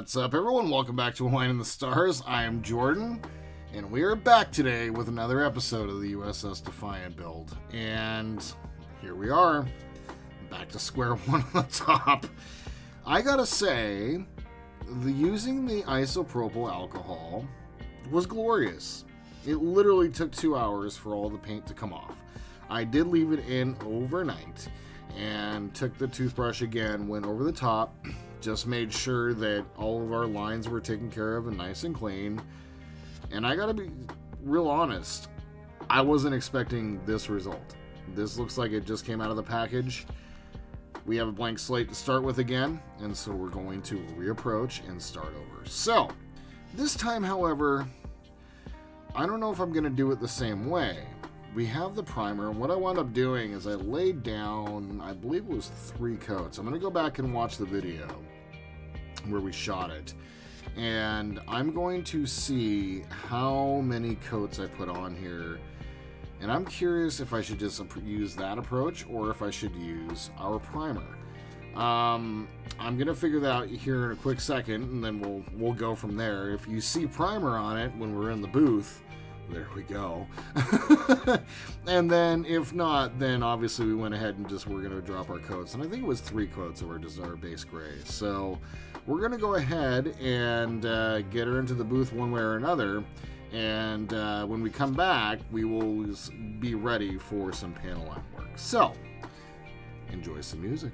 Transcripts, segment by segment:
What's up, everyone? Welcome back to A Line in the Stars. I am Jordan, and we are back today with another episode of the USS Defiant build. And here we are, back to square one on the top. I gotta say, using the isopropyl alcohol was glorious. It literally took 2 hours for all the paint to come off. I did leave it in overnight and took the toothbrush again, went over the top, just made sure that all of our lines were taken care of and nice and clean. And I gotta be real honest, I wasn't expecting this result. This looks like it just came out of the package. We have a blank slate to start with again, and so we're going to reapproach and start over. So, this time, however, I don't know if I'm gonna do it the same way. We have the primer, and what I wound up doing is I laid down, I believe it was 3 coats. I'm going to go back and watch the video where we shot it, and I'm going to see how many coats I put on here, and I'm curious if I should just use that approach or if I should use our primer. I'm going to figure that out here in a quick second, and then we'll go from there. If you see primer on it when we're in the booth, there we go. And then if not, then obviously we went ahead and we're going to drop our coats. And I think it was 3 coats of our base gray. So we're going to go ahead and get her into the booth one way or another. And when we come back, we will be ready for some panel line work. So enjoy some music.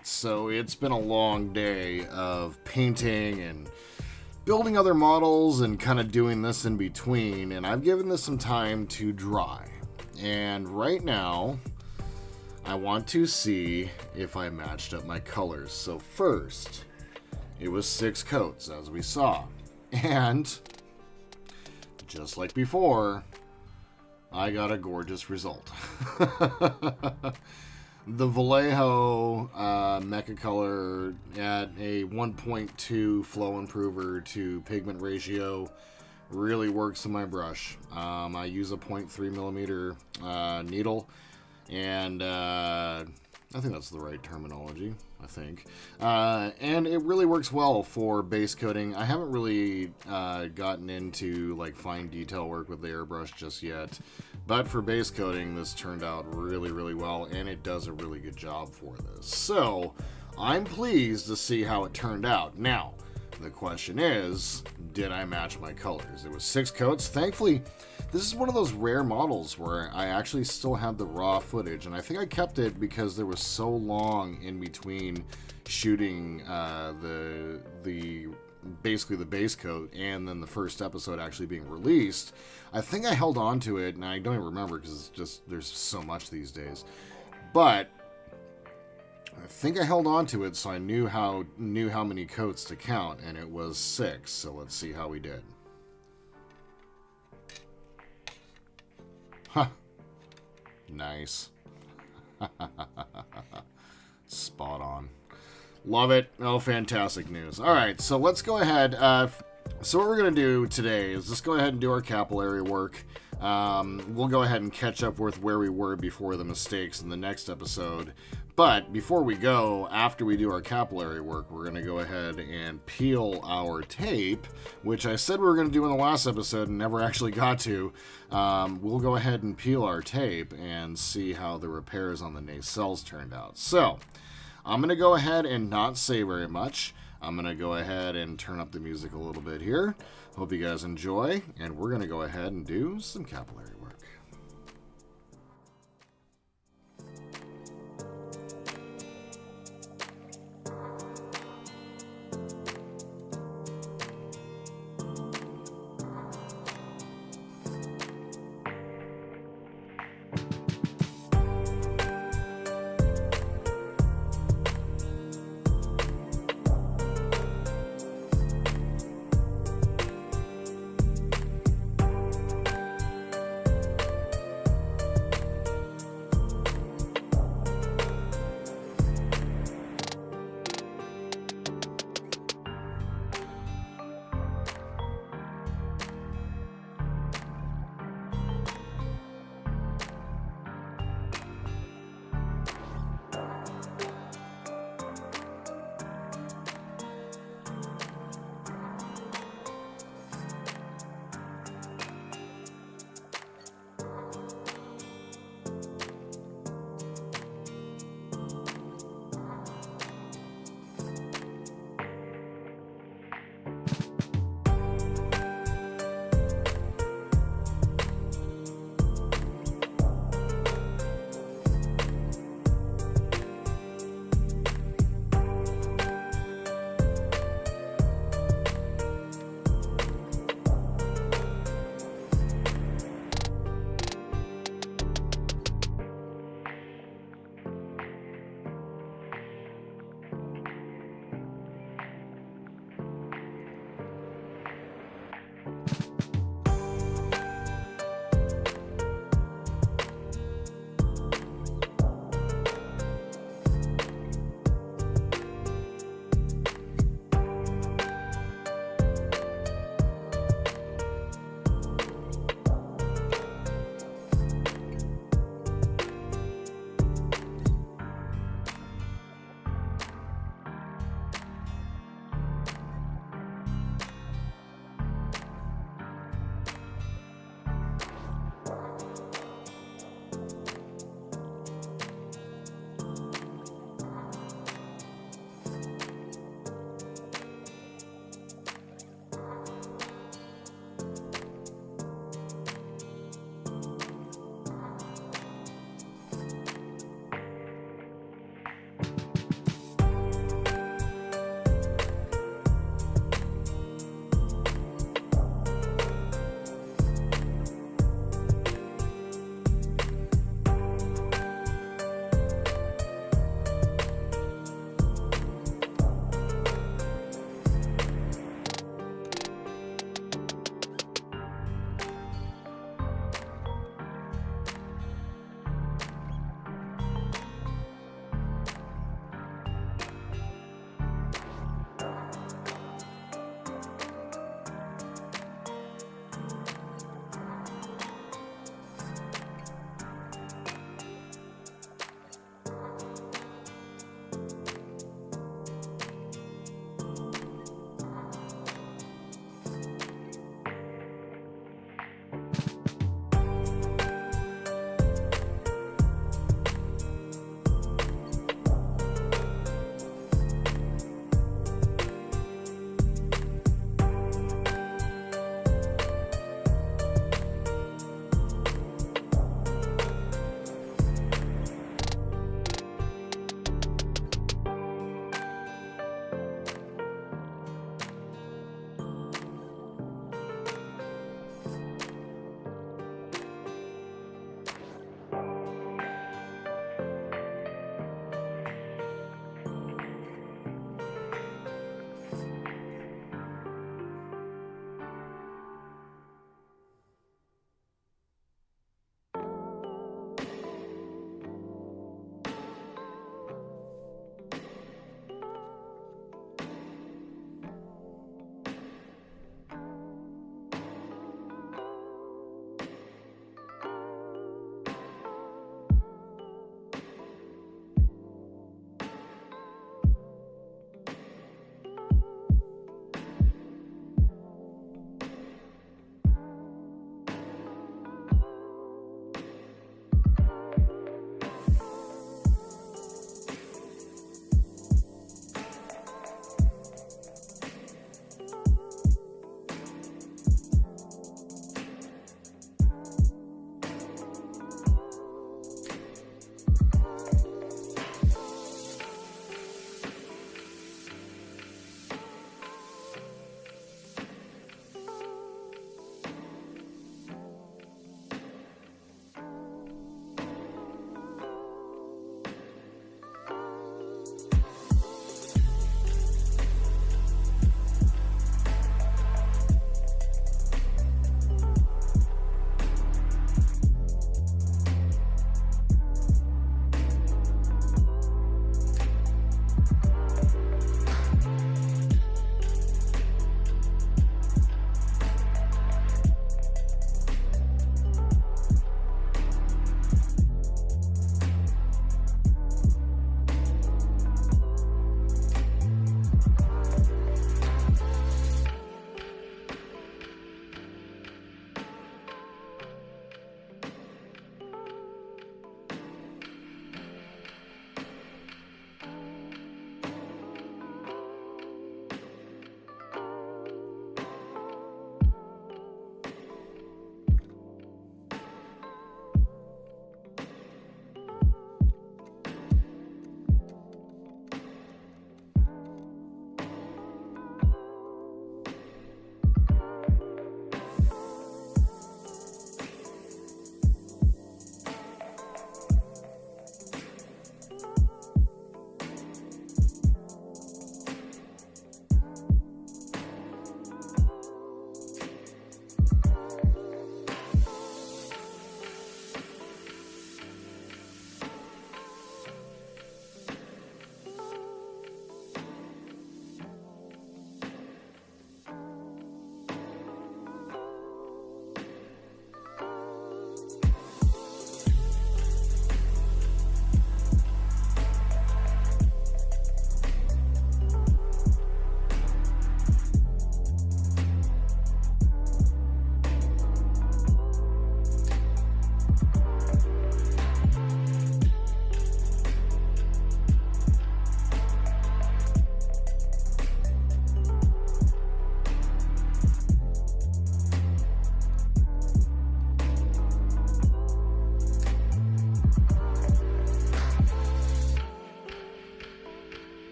Alright, so it's been a long day of painting and building other models and kind of doing this in between, and I've given this some time to dry. And right now, I want to see if I matched up my colors. So first, it was 6 coats, as we saw. And, just like before, I got a gorgeous result. The Vallejo Mecha color at a 1.2 flow improver to pigment ratio really works in my brush. I use a 0.3 millimeter needle, and I think that's the right terminology, I think. And it really works well for base coating. I haven't really gotten into like fine detail work with the airbrush just yet, but for base coating, this turned out really, really well, and it does a really good job for this. So I'm pleased to see how it turned out. Now, the question is, did I match my colors? It was 6 coats. Thankfully, this is one of those rare models where I actually still have the raw footage, and I think I kept it because there was so long in between shooting basically the base coat and then the first episode actually being released. I think I held on to it, and I don't even remember because it's just there's so much these days. But I think I held on to it so I knew how many coats to count, and it was 6. So let's see how we did. Huh. Nice. Spot on. Love it. Oh, fantastic news. All right, so let's go ahead. So what we're going to do today is just go ahead and do our capillary work. We'll go ahead and catch up with where we were before the mistakes in the next episode. But before we go, after we do our capillary work, we're going to go ahead and peel our tape, which I said we were going to do in the last episode and never actually got to. We'll go ahead and peel our tape and see how the repairs on the nacelles turned out. So I'm going to go ahead and not say very much. I'm going to go ahead and turn up the music a little bit here. Hope you guys enjoy, and we're going to go ahead and do some capillary work.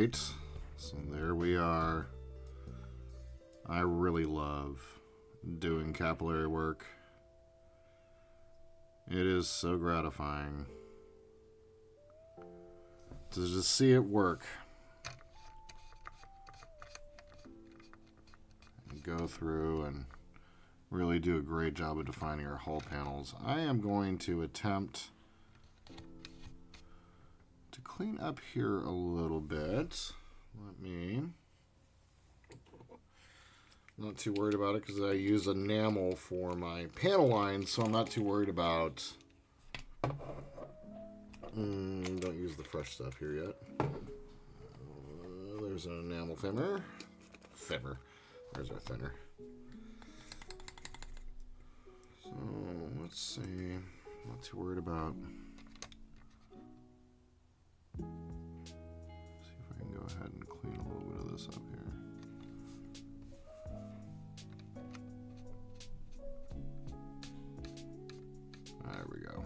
right, so there we are. I really love doing capillary work. It is so gratifying to just see it work. And go through and really do a great job of defining our hull panels. I am going to attempt to clean up here a little bit. Not too worried about it because I use enamel for my panel lines, so I'm not too worried about. Don't use the fresh stuff here yet. There's an enamel thinner. There's our thinner. So let's see. Not too worried about. See if I can go ahead and clean a little bit of this up here. There we go.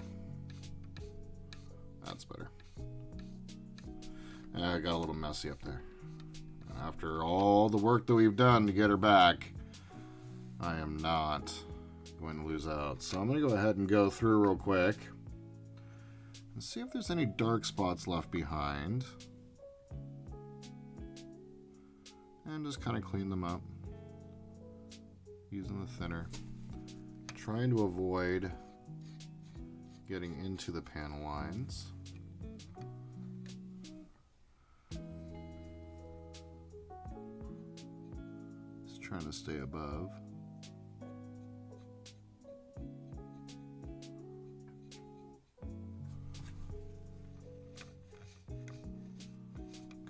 That's better. I got a little messy up there. After all the work that we've done to get her back, I am not going to lose out. So I'm going to go ahead and go through real quick and see if there's any dark spots left behind. And just kind of clean them up using the thinner. Trying to avoid getting into the panel lines. Just trying to stay above.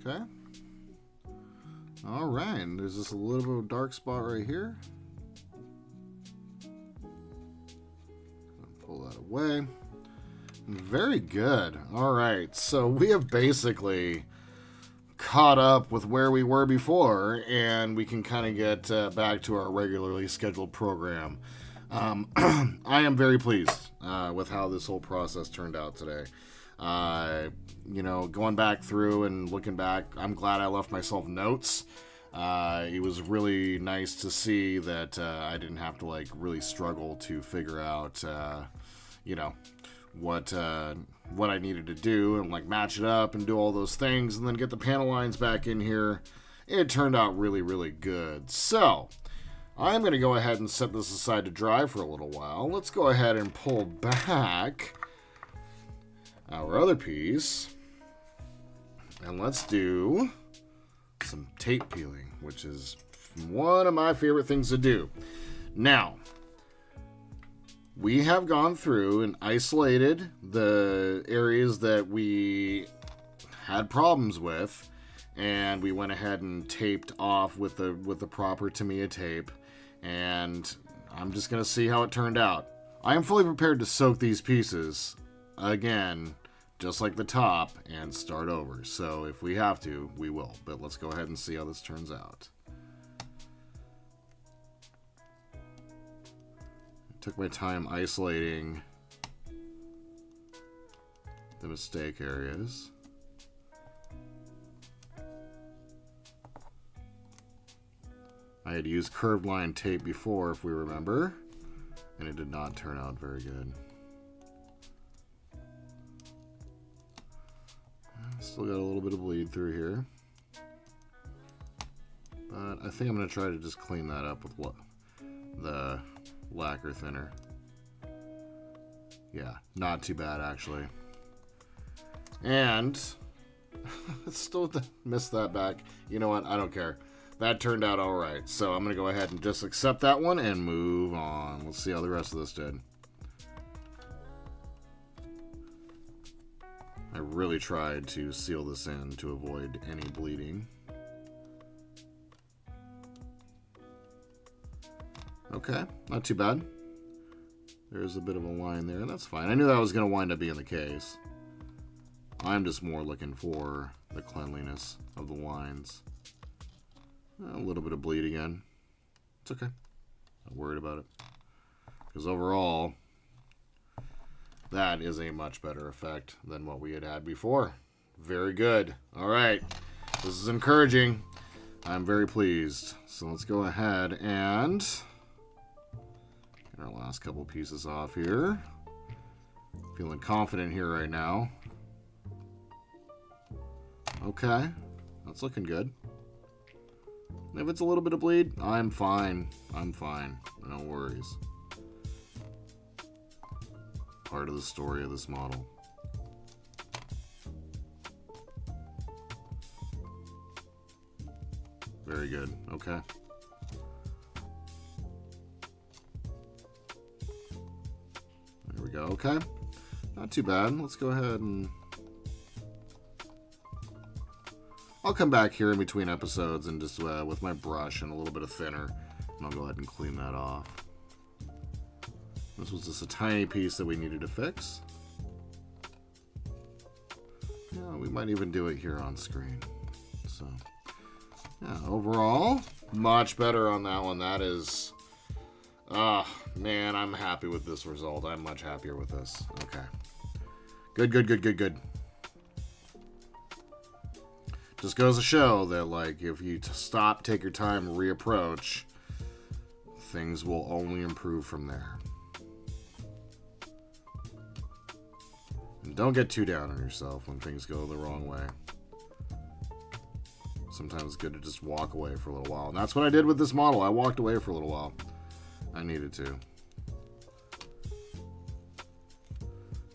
Okay. All right, there's just a little bit of a dark spot right here. Pull that away. Very good. All right, so we have basically caught up with where we were before, and we can kind of get back to our regularly scheduled program. I am very pleased with how this whole process turned out today. You know, going back through and looking back, I'm glad I left myself notes. It was really nice to see that I didn't have to like really struggle to figure out, you know, what I needed to do and like match it up and do all those things and then get the panel lines back in here. It turned out really, really good. So I'm going to go ahead and set this aside to dry for a little while. Let's go ahead and pull back our other piece and let's do some tape peeling, which is one of my favorite things to do. Now, we have gone through and isolated the areas that we had problems with, and we went ahead and taped off with the proper Tamiya tape, and I'm just going to see how it turned out. I am fully prepared to soak these pieces again, just like the top, and start over. So if we have to, we will. But let's go ahead and see how this turns out. Took my time isolating the mistake areas. I had used curved line tape before, if we remember, and it did not turn out very good. Still got a little bit of bleed through here, but I think I'm going to try to just clean that up with the lacquer thinner. Yeah, not too bad actually. And still missed that back. You know what? I don't care. That turned out all right. So I'm going to go ahead and just accept that one and move on. Let's see how the rest of this did. I really tried to seal this in to avoid any bleeding. Okay, not too bad. There's a bit of a line there, and that's fine. I knew that was going to wind up being the case. I'm just more looking for the cleanliness of the lines. A little bit of bleed again. It's okay. Not worried about it. Because overall, that is a much better effect than what we had before. Very good. All right. This is encouraging. I'm very pleased. So let's go ahead and get our last couple pieces off here. Feeling confident here right now. Okay, that's looking good. If it's a little bit of bleed, I'm fine. I'm fine. No worries. Part of the story of this model. Very good. Okay. There we go. Okay. Not too bad. Let's go ahead and... I'll come back here in between episodes and just with my brush and a little bit of thinner, and I'll go ahead and clean that off. This was just a tiny piece that we needed to fix. Yeah, we might even do it here on screen. So, yeah, overall, much better on that one. That is, man, I'm happy with this result. I'm much happier with this. Okay. Good, good, good, good, good. Just goes to show that, like, if you stop, take your time, reapproach, things will only improve from there. And don't get too down on yourself when things go the wrong way. Sometimes it's good to just walk away for a little while. And that's what I did with this model. I walked away for a little while. I needed to.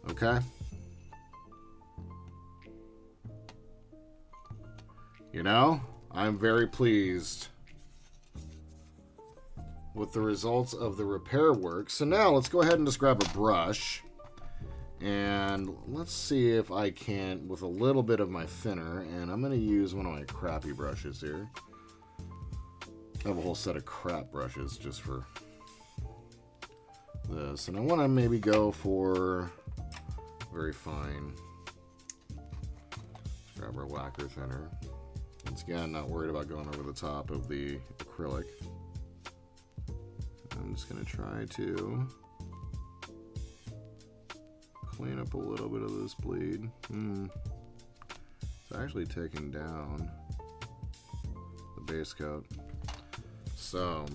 Okay. You know, I'm very pleased with the results of the repair work. So now let's go ahead and just grab a brush. And let's see if I can, with a little bit of my thinner, and I'm going to use one of my crappy brushes here. I have a whole set of crap brushes just for this. And I want to maybe go for very fine. Let's grab our lacquer thinner. Once again, not worried about going over the top of the acrylic. I'm just going to try to clean up a little bit of this bleed. It's actually taking down the base coat. So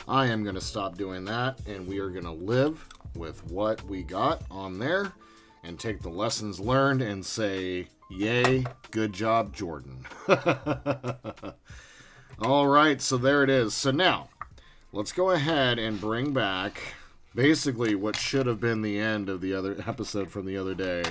I am going to stop doing that, and we are going to live with what we got on there and take the lessons learned and say, yay, good job, Jordan. All right, so there it is. So now, let's go ahead and bring back basically what should have been the end of the other episode from the other day.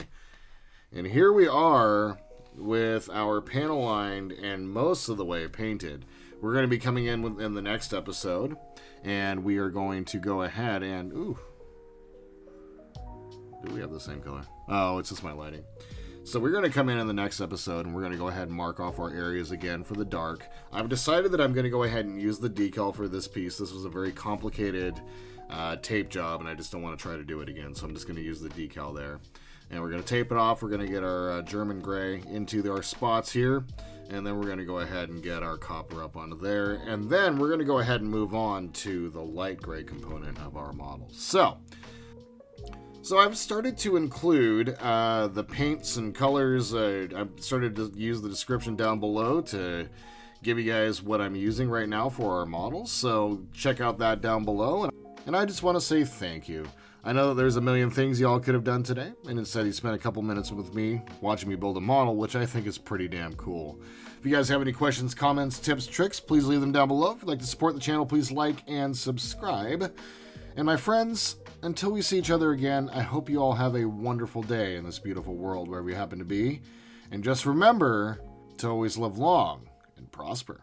And here we are with our panel lined and most of the way painted. We're going to be coming in the next episode, and we are going to go ahead and... Ooh. Do we have the same color? Oh, it's just my lighting. So we're going to come in the next episode, and we're going to go ahead and mark off our areas again for the dark. I've decided that I'm going to go ahead and use the decal for this piece. This was a very complicated tape job, and I just don't want to try to do it again, so I'm just going to use the decal there. And we're going to tape it off. We're going to get our German gray into our spots here, and then we're going to go ahead and get our copper up onto there. And then we're going to go ahead and move on to the light gray component of our model. So I've started to include the paints and colors. I've started to use the description down below to give you guys what I'm using right now for our models. So check out that down below. And I just want to say thank you. I know that there's a million things y'all could have done today, and instead you spent a couple minutes with me watching me build a model, which I think is pretty damn cool. If you guys have any questions, comments, tips, tricks, please leave them down below. If you'd like to support the channel, please like and subscribe. And my friends, until we see each other again, I hope you all have a wonderful day in this beautiful world wherever you happen to be. And just remember to always live long and prosper.